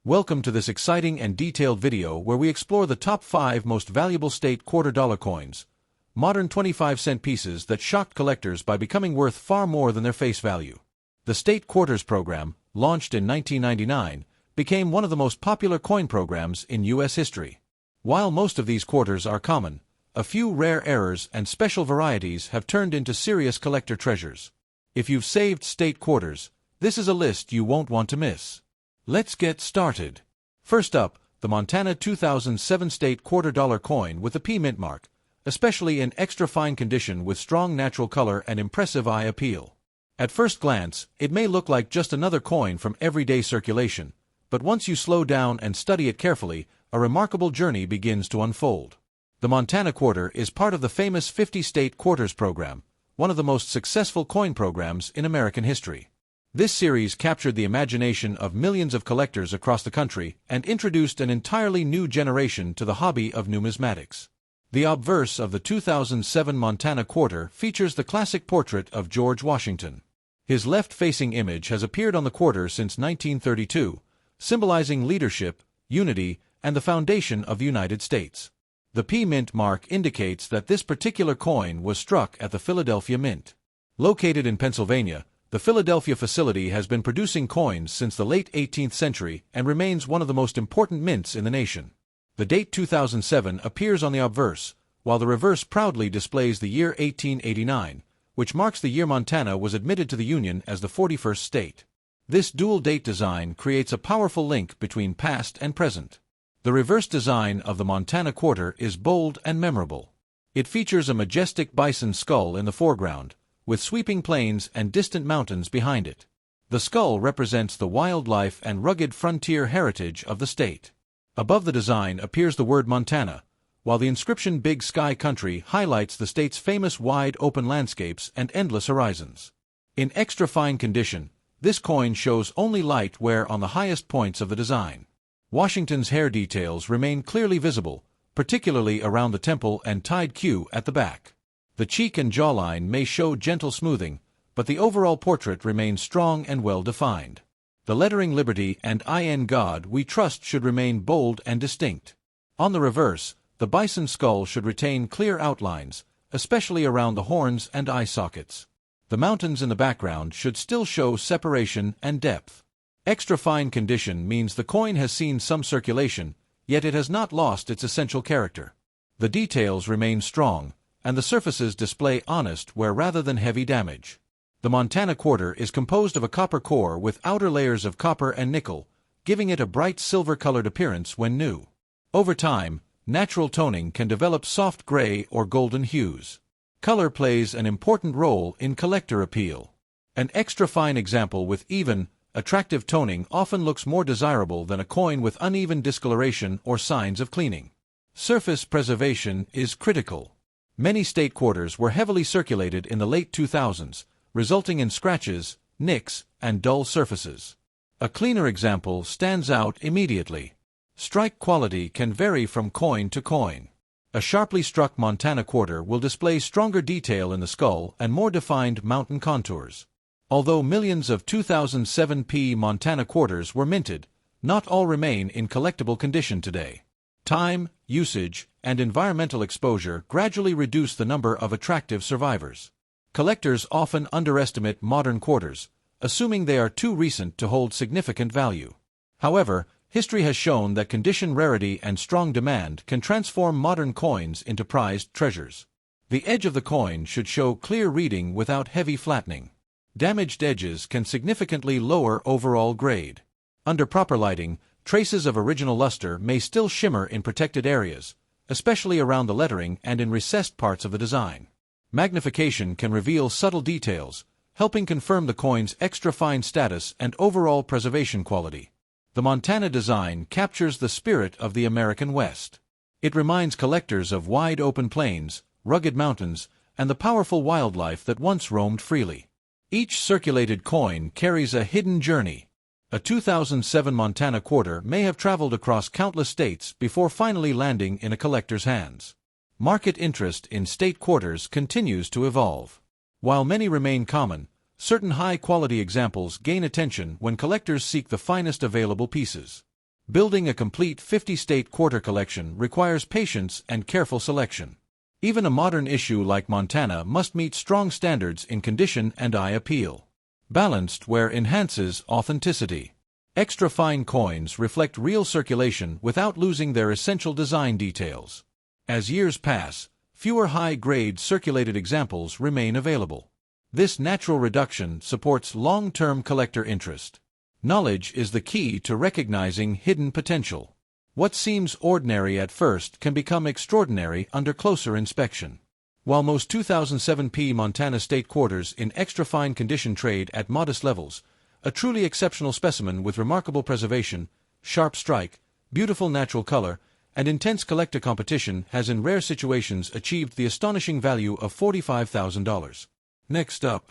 Welcome to this exciting and detailed video where we explore the top 5 most valuable state quarter-dollar coins, modern 25-cent pieces that shocked collectors by becoming worth far more than their face value. The State Quarters program, launched in 1999, became one of the most popular coin programs in U.S. history. While most of these quarters are common, a few rare errors and special varieties have turned into serious collector treasures. If you've saved state quarters, this is a list you won't want to miss. Let's get started. First up, the Montana 2007 State Quarter-Dollar coin with the P mint mark, especially in extra fine condition with strong natural color and impressive eye appeal. At first glance, it may look like just another coin from everyday circulation, but once you slow down and study it carefully, a remarkable journey begins to unfold. The Montana Quarter is part of the famous 50 State Quarters program, one of the most successful coin programs in American history. This series captured the imagination of millions of collectors across the country and introduced an entirely new generation to the hobby of numismatics. The obverse of the 2007 Montana Quarter features the classic portrait of George Washington. His left-facing image has appeared on the quarter since 1932, symbolizing leadership, unity, and the foundation of the United States. The P mint mark indicates that this particular coin was struck at the Philadelphia Mint. Located in Pennsylvania, the Philadelphia facility has been producing coins since the late 18th century and remains one of the most important mints in the nation. The date 2007 appears on the obverse, while the reverse proudly displays the year 1889, which marks the year Montana was admitted to the Union as the 41st state. This dual-date design creates a powerful link between past and present. The reverse design of the Montana Quarter is bold and memorable. It features a majestic bison skull in the foreground, with sweeping plains and distant mountains behind it. The skull represents the wildlife and rugged frontier heritage of the state. Above the design appears the word Montana, while the inscription Big Sky Country highlights the state's famous wide-open landscapes and endless horizons. In extra-fine condition, this coin shows only light wear on the highest points of the design. Washington's hair details remain clearly visible, particularly around the temple and tied queue at the back. The cheek and jawline may show gentle smoothing, but the overall portrait remains strong and well-defined. The lettering Liberty and In God We Trust should remain bold and distinct. On the reverse, the bison skull should retain clear outlines, especially around the horns and eye sockets. The mountains in the background should still show separation and depth. Extra fine condition means the coin has seen some circulation, yet it has not lost its essential character. The details remain strong, and the surfaces display honest wear rather than heavy damage. The Montana Quarter is composed of a copper core with outer layers of copper and nickel, giving it a bright silver-colored appearance when new. Over time, natural toning can develop soft gray or golden hues. Color plays an important role in collector appeal. An extra-fine example with even, attractive toning often looks more desirable than a coin with uneven discoloration or signs of cleaning. Surface preservation is critical. Many state quarters were heavily circulated in the late 2000s, resulting in scratches, nicks, and dull surfaces. A cleaner example stands out immediately. Strike quality can vary from coin to coin. A sharply struck Montana Quarter will display stronger detail in the skull and more defined mountain contours. Although millions of 2007 P Montana Quarters were minted, not all remain in collectible condition today. Time, usage, and environmental exposure gradually reduce the number of attractive survivors. Collectors often underestimate modern quarters, assuming they are too recent to hold significant value. However, history has shown that condition rarity and strong demand can transform modern coins into prized treasures. The edge of the coin should show clear reading without heavy flattening. Damaged edges can significantly lower overall grade. Under proper lighting, traces of original luster may still shimmer in protected areas, especially around the lettering and in recessed parts of the design. Magnification can reveal subtle details, helping confirm the coin's extra-fine status and overall preservation quality. The Montana design captures the spirit of the American West. It reminds collectors of wide-open plains, rugged mountains, and the powerful wildlife that once roamed freely. Each circulated coin carries a hidden journey. A 2007 Montana Quarter may have traveled across countless states before finally landing in a collector's hands. Market interest in state quarters continues to evolve. While many remain common, certain high-quality examples gain attention when collectors seek the finest available pieces. Building a complete 50-state quarter collection requires patience and careful selection. Even a modern issue like Montana must meet strong standards in condition and eye appeal. Balanced wear enhances authenticity. Extra fine coins reflect real circulation without losing their essential design details. As years pass, fewer high-grade circulated examples remain available. This natural reduction supports long-term collector interest. Knowledge is the key to recognizing hidden potential. What seems ordinary at first can become extraordinary under closer inspection. While most 2007 Montana state quarters in extra-fine condition trade at modest levels, a truly exceptional specimen with remarkable preservation, sharp strike, beautiful natural color, and intense collector competition has in rare situations achieved the astonishing value of $45,000. Next up,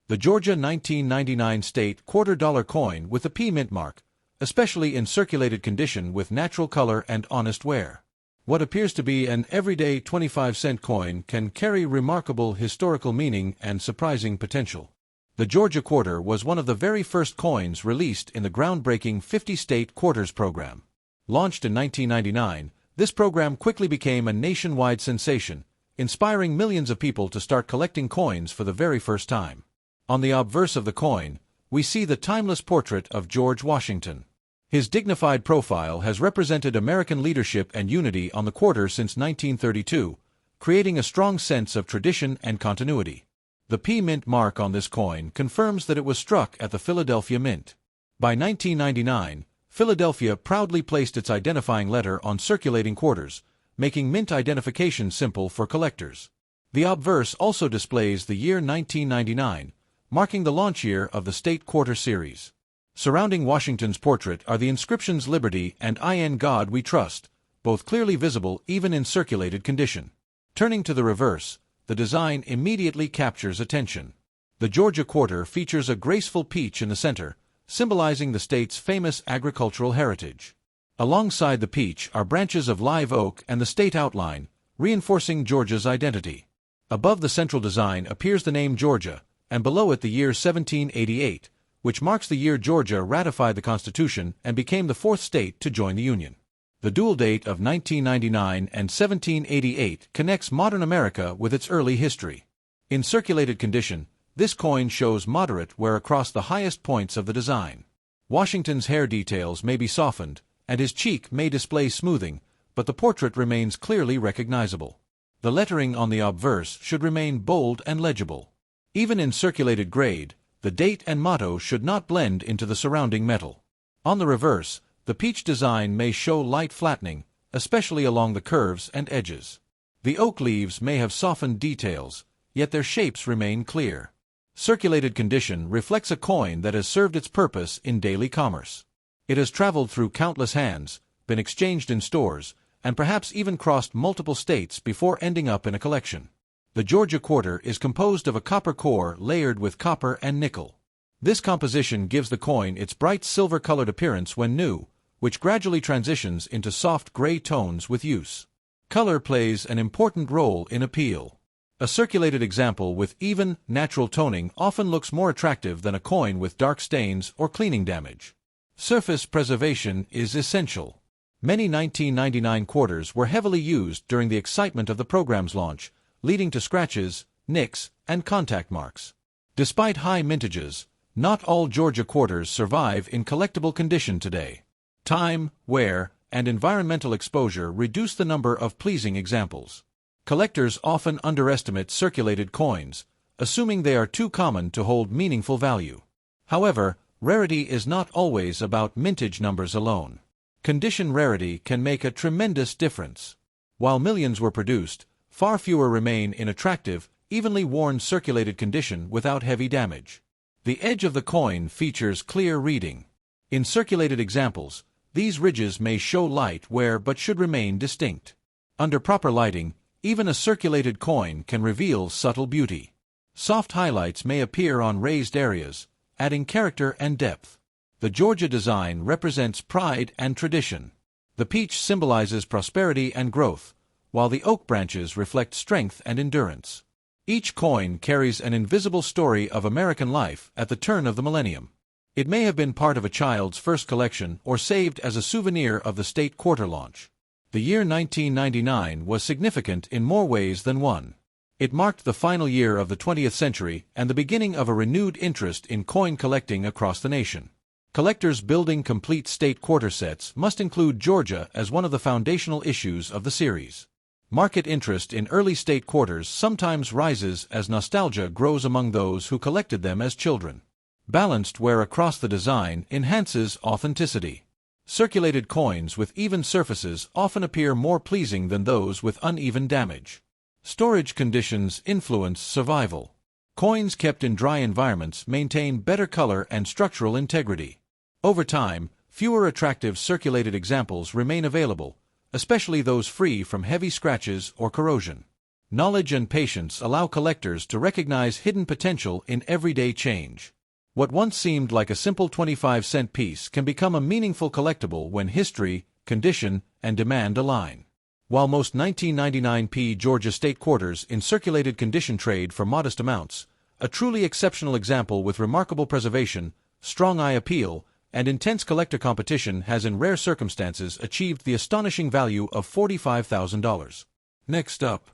the Georgia 1999 state $quarter coin with a P mint mark, especially in circulated condition with natural color and honest wear. What appears to be an everyday 25-cent coin can carry remarkable historical meaning and surprising potential. The Georgia quarter was one of the very first coins released in the groundbreaking 50-state quarters program. Launched in 1999, this program quickly became a nationwide sensation, inspiring millions of people to start collecting coins for the very first time. On the obverse of the coin, we see the timeless portrait of George Washington. His dignified profile has represented American leadership and unity on the quarter since 1932, creating a strong sense of tradition and continuity. The P Mint mark on this coin confirms that it was struck at the Philadelphia Mint. By 1999, Philadelphia proudly placed its identifying letter on circulating quarters, making mint identification simple for collectors. The obverse also displays the year 1999, marking the launch year of the State Quarter Series. Surrounding Washington's portrait are the inscriptions Liberty and In God We Trust, both clearly visible even in circulated condition. Turning to the reverse, the design immediately captures attention. The Georgia quarter features a graceful peach in the center, symbolizing the state's famous agricultural heritage. Alongside the peach are branches of live oak and the state outline, reinforcing Georgia's identity. Above the central design appears the name Georgia, and below it the year 1788, which marks the year Georgia ratified the Constitution and became the fourth state to join the Union. The dual date of 1999 and 1788 connects modern America with its early history. In circulated condition, this coin shows moderate wear across the highest points of the design. Washington's hair details may be softened, and his cheek may display smoothing, but the portrait remains clearly recognizable. The lettering on the obverse should remain bold and legible. Even in circulated grade, the date and motto should not blend into the surrounding metal. On the reverse, the peach design may show light flattening, especially along the curves and edges. The oak leaves may have softened details, yet their shapes remain clear. Circulated condition reflects a coin that has served its purpose in daily commerce. It has traveled through countless hands, been exchanged in stores, and perhaps even crossed multiple states before ending up in a collection. The Georgia quarter is composed of a copper core layered with copper and nickel. This composition gives the coin its bright silver-colored appearance when new, which gradually transitions into soft gray tones with use. Color plays an important role in appeal. A circulated example with even, natural toning often looks more attractive than a coin with dark stains or cleaning damage. Surface preservation is essential. Many 1999 quarters were heavily used during the excitement of the program's launch, leading to scratches, nicks, and contact marks. Despite high mintages, not all Georgia quarters survive in collectible condition today. Time, wear, and environmental exposure reduce the number of pleasing examples. Collectors often underestimate circulated coins, assuming they are too common to hold meaningful value. However, rarity is not always about mintage numbers alone. Condition rarity can make a tremendous difference. While millions were produced, far fewer remain in attractive, evenly worn circulated condition without heavy damage. The edge of the coin features clear reading. In circulated examples, these ridges may show light wear but should remain distinct. Under proper lighting, even a circulated coin can reveal subtle beauty. Soft highlights may appear on raised areas, adding character and depth. The Georgia design represents pride and tradition. The peach symbolizes prosperity and growth, while the oak branches reflect strength and endurance. Each coin carries an invisible story of American life at the turn of the millennium. It may have been part of a child's first collection or saved as a souvenir of the state quarter launch. The year 1999 was significant in more ways than one. It marked the final year of the 20th century and the beginning of a renewed interest in coin collecting across the nation. Collectors building complete state quarter sets must include Georgia as one of the foundational issues of the series. Market interest in early state quarters sometimes rises as nostalgia grows among those who collected them as children. Balanced wear across the design enhances authenticity. Circulated coins with even surfaces often appear more pleasing than those with uneven damage. Storage conditions influence survival. Coins kept in dry environments maintain better color and structural integrity. Over time, fewer attractive circulated examples remain available, especially those free from heavy scratches or corrosion. Knowledge and patience allow collectors to recognize hidden potential in everyday change. What once seemed like a simple 25-cent piece can become a meaningful collectible when history, condition, and demand align. While most 1999 Georgia state quarters in circulated condition trade for modest amounts, a truly exceptional example with remarkable preservation, strong eye appeal, and intense collector competition has in rare circumstances achieved the astonishing value of $45,000. Next up,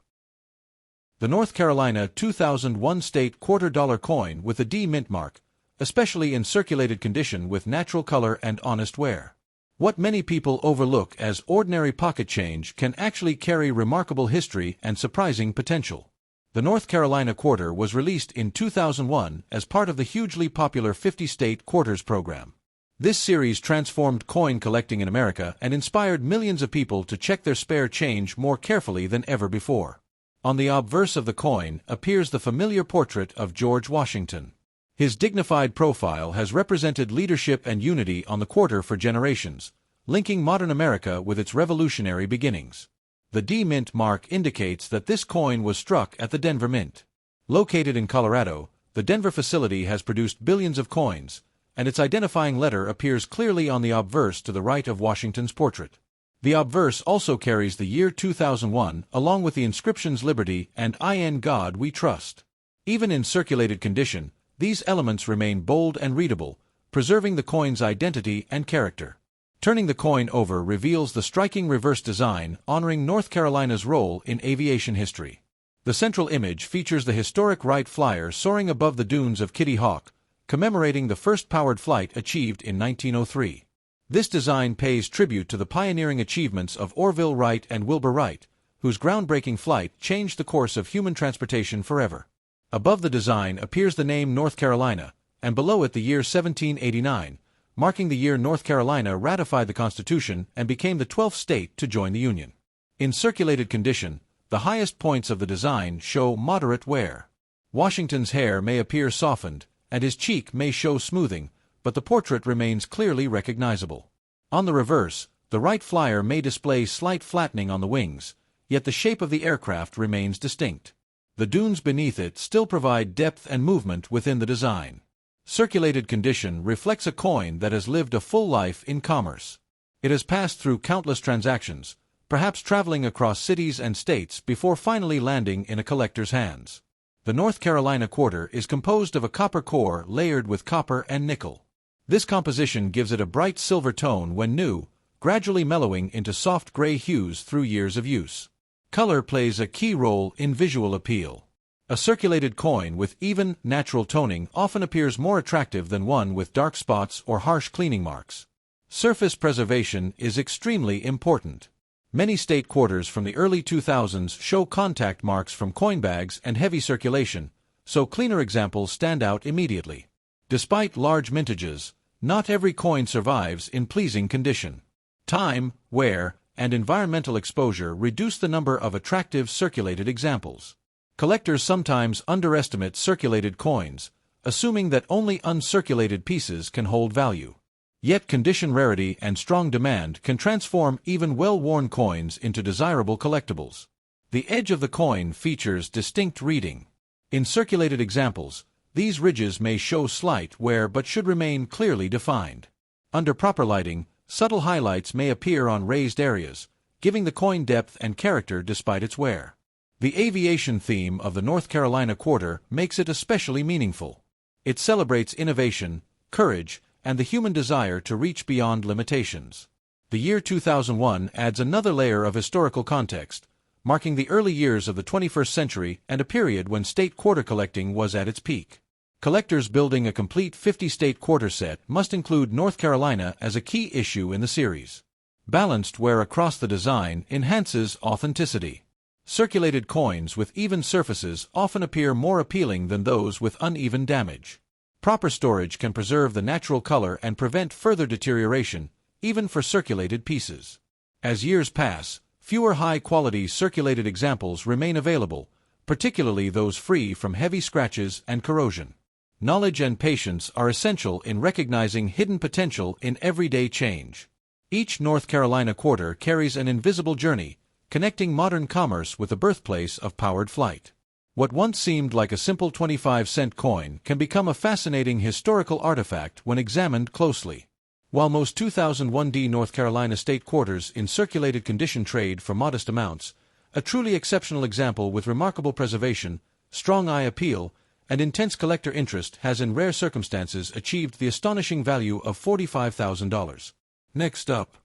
the North Carolina 2001 state $quarter coin with a D mint mark, especially in circulated condition with natural color and honest wear. What many people overlook as ordinary pocket change can actually carry remarkable history and surprising potential. The North Carolina quarter was released in 2001 as part of the hugely popular 50-state quarters program. This series transformed coin collecting in America and inspired millions of people to check their spare change more carefully than ever before. On the obverse of the coin appears the familiar portrait of George Washington. His dignified profile has represented leadership and unity on the quarter for generations, linking modern America with its revolutionary beginnings. The D Mint mark indicates that this coin was struck at the Denver Mint. Located in Colorado, the Denver facility has produced billions of coins, and its identifying letter appears clearly on the obverse to the right of Washington's portrait. The obverse also carries the year 2001 along with the inscriptions Liberty and In God We Trust. Even in circulated condition, these elements remain bold and readable, preserving the coin's identity and character. Turning the coin over reveals the striking reverse design honoring North Carolina's role in aviation history. The central image features the historic Wright Flyer soaring above the dunes of Kitty Hawk, commemorating the first powered flight achieved in 1903. This design pays tribute to the pioneering achievements of Orville Wright and Wilbur Wright, whose groundbreaking flight changed the course of human transportation forever. Above the design appears the name North Carolina, and below it the year 1789, marking the year North Carolina ratified the Constitution and became the 12th state to join the Union. In circulated condition, the highest points of the design show moderate wear. Washington's hair may appear softened, and his cheek may show smoothing, but the portrait remains clearly recognizable. On the reverse, the Wright Flyer may display slight flattening on the wings, yet the shape of the aircraft remains distinct. The dunes beneath it still provide depth and movement within the design. Circulated condition reflects a coin that has lived a full life in commerce. It has passed through countless transactions, perhaps traveling across cities and states before finally landing in a collector's hands. The North Carolina quarter is composed of a copper core layered with copper and nickel. This composition gives it a bright silver tone when new, gradually mellowing into soft gray hues through years of use. Color plays a key role in visual appeal. A circulated coin with even, natural toning often appears more attractive than one with dark spots or harsh cleaning marks. Surface preservation is extremely important. Many state quarters from the early 2000s show contact marks from coin bags and heavy circulation, so cleaner examples stand out immediately. Despite large mintages, not every coin survives in pleasing condition. Time, wear, and environmental exposure reduce the number of attractive circulated examples. Collectors sometimes underestimate circulated coins, assuming that only uncirculated pieces can hold value. Yet condition rarity and strong demand can transform even well-worn coins into desirable collectibles. The edge of the coin features distinct reading. In circulated examples, these ridges may show slight wear but should remain clearly defined. Under proper lighting, subtle highlights may appear on raised areas, giving the coin depth and character despite its wear. The aviation theme of the North Carolina quarter makes it especially meaningful. It celebrates innovation, courage, and the human desire to reach beyond limitations. The year 2001 adds another layer of historical context, marking the early years of the 21st century and a period when state quarter collecting was at its peak. Collectors building a complete 50-state quarter set must include North Carolina as a key issue in the series. Balanced wear across the design enhances authenticity. Circulated coins with even surfaces often appear more appealing than those with uneven damage. Proper storage can preserve the natural color and prevent further deterioration, even for circulated pieces. As years pass, fewer high-quality circulated examples remain available, particularly those free from heavy scratches and corrosion. Knowledge and patience are essential in recognizing hidden potential in everyday change. Each North Carolina quarter carries an invisible journey, connecting modern commerce with the birthplace of powered flight. What once seemed like a simple 25-cent coin can become a fascinating historical artifact when examined closely. While most 2001D North Carolina state quarters in circulated condition trade for modest amounts, a truly exceptional example with remarkable preservation, strong eye appeal, and intense collector interest has in rare circumstances achieved the astonishing value of $45,000. Next up,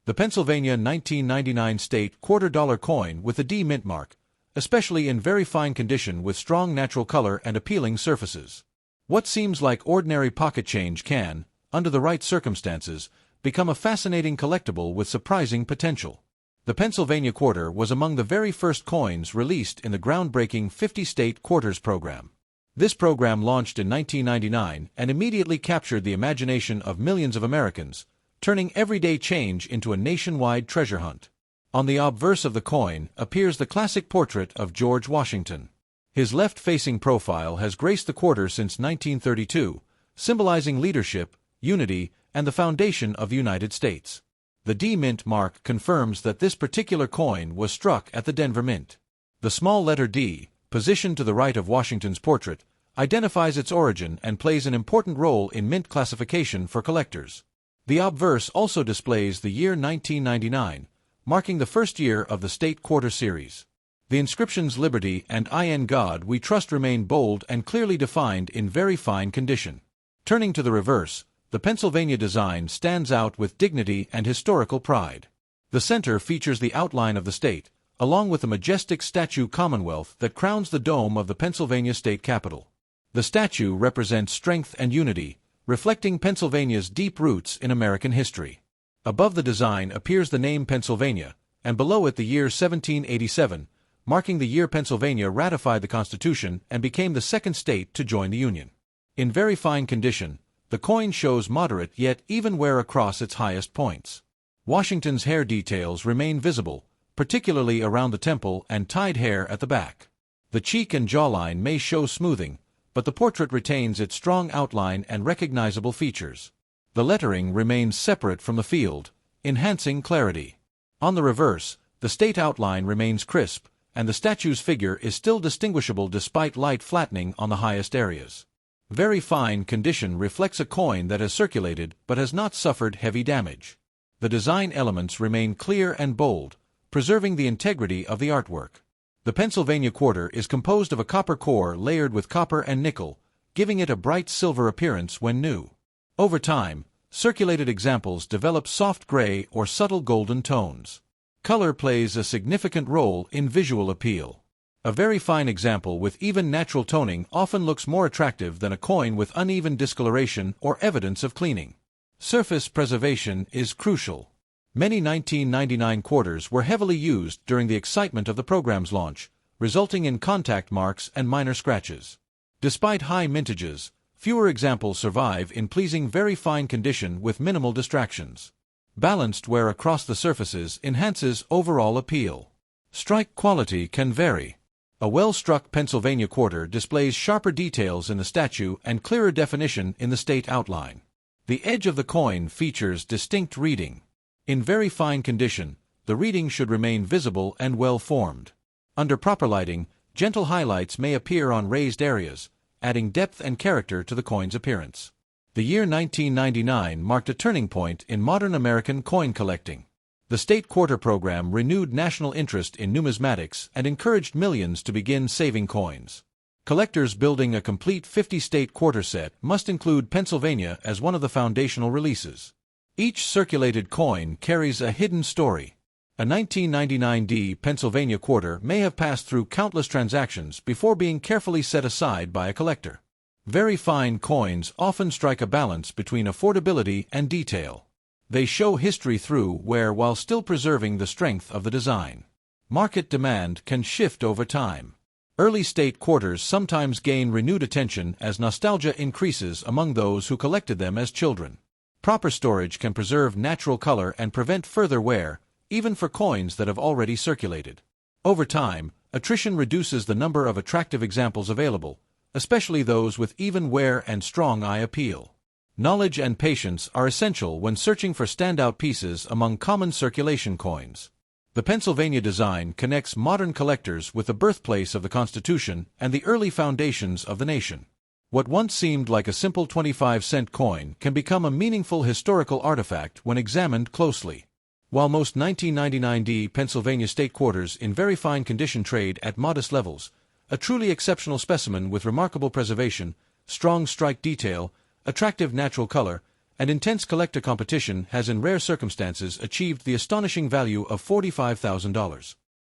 the Pennsylvania 1999 state quarter-dollar coin with a D mint mark, especially in very fine condition with strong natural color and appealing surfaces. What seems like ordinary pocket change can, under the right circumstances, become a fascinating collectible with surprising potential. The Pennsylvania quarter was among the very first coins released in the groundbreaking 50-state quarters program. This program launched in 1999 and immediately captured the imagination of millions of Americans, turning everyday change into a nationwide treasure hunt. On the obverse of the coin appears the classic portrait of George Washington. His left-facing profile has graced the quarter since 1932, symbolizing leadership, unity, and the foundation of the United States. The D Mint mark confirms that this particular coin was struck at the Denver Mint. The small letter D, positioned to the right of Washington's portrait, identifies its origin and plays an important role in mint classification for collectors. The obverse also displays the year 1999, marking the first year of the state quarter series. The inscriptions "Liberty" and "I in God We Trust" remain bold and clearly defined in very fine condition. Turning to the reverse, the Pennsylvania design stands out with dignity and historical pride. The center features the outline of the state, along with the majestic statue Commonwealth that crowns the dome of the Pennsylvania state capitol. The statue represents strength and unity, reflecting Pennsylvania's deep roots in American history. Above the design appears the name Pennsylvania, and below it the year 1787, marking the year Pennsylvania ratified the Constitution and became the second state to join the Union. In very fine condition, the coin shows moderate yet even wear across its highest points. Washington's hair details remain visible, particularly around the temple and tied hair at the back. The cheek and jawline may show smoothing, but the portrait retains its strong outline and recognizable features. The lettering remains separate from the field, enhancing clarity. On the reverse, the state outline remains crisp, and the statue's figure is still distinguishable despite light flattening on the highest areas. Very fine condition reflects a coin that has circulated but has not suffered heavy damage. The design elements remain clear and bold, preserving the integrity of the artwork. The Pennsylvania quarter is composed of a copper core layered with copper and nickel, giving it a bright silver appearance when new. Over time, circulated examples develop soft gray or subtle golden tones. Color plays a significant role in visual appeal. A very fine example with even natural toning often looks more attractive than a coin with uneven discoloration or evidence of cleaning. Surface preservation is crucial. Many 1999 quarters were heavily used during the excitement of the program's launch, resulting in contact marks and minor scratches. Despite high mintages, fewer examples survive in pleasing very fine condition with minimal distractions. Balanced wear across the surfaces enhances overall appeal. Strike quality can vary. A well-struck Pennsylvania quarter displays sharper details in the statue and clearer definition in the state outline. The edge of the coin features distinct reading. In very fine condition, the reading should remain visible and well-formed. Under proper lighting, gentle highlights may appear on raised areas, adding depth and character to the coin's appearance. The year 1999 marked a turning point in modern American coin collecting. The state quarter program renewed national interest in numismatics and encouraged millions to begin saving coins. collectors building a complete 50-state quarter set must include Pennsylvania as one of the foundational releases. Each circulated coin carries a hidden story. A 1999 Pennsylvania quarter may have passed through countless transactions before being carefully set aside by a collector. Very fine coins often strike a balance between affordability and detail. They show history through wear while still preserving the strength of the design. Market demand can shift over time. Early state quarters sometimes gain renewed attention as nostalgia increases among those who collected them as children. Proper storage can preserve natural color and prevent further wear, even for coins that have already circulated. Over time, attrition reduces the number of attractive examples available, especially those with even wear and strong eye appeal. Knowledge and patience are essential when searching for standout pieces among common circulation coins. The Pennsylvania design connects modern collectors with the birthplace of the Constitution and the early foundations of the nation. What once seemed like a simple 25-cent coin can become a meaningful historical artifact when examined closely. While most 1999 Pennsylvania state quarters in very fine condition trade at modest levels, a truly exceptional specimen with remarkable preservation, strong strike detail, attractive natural color, and intense collector competition has in rare circumstances achieved the astonishing value of $45,000.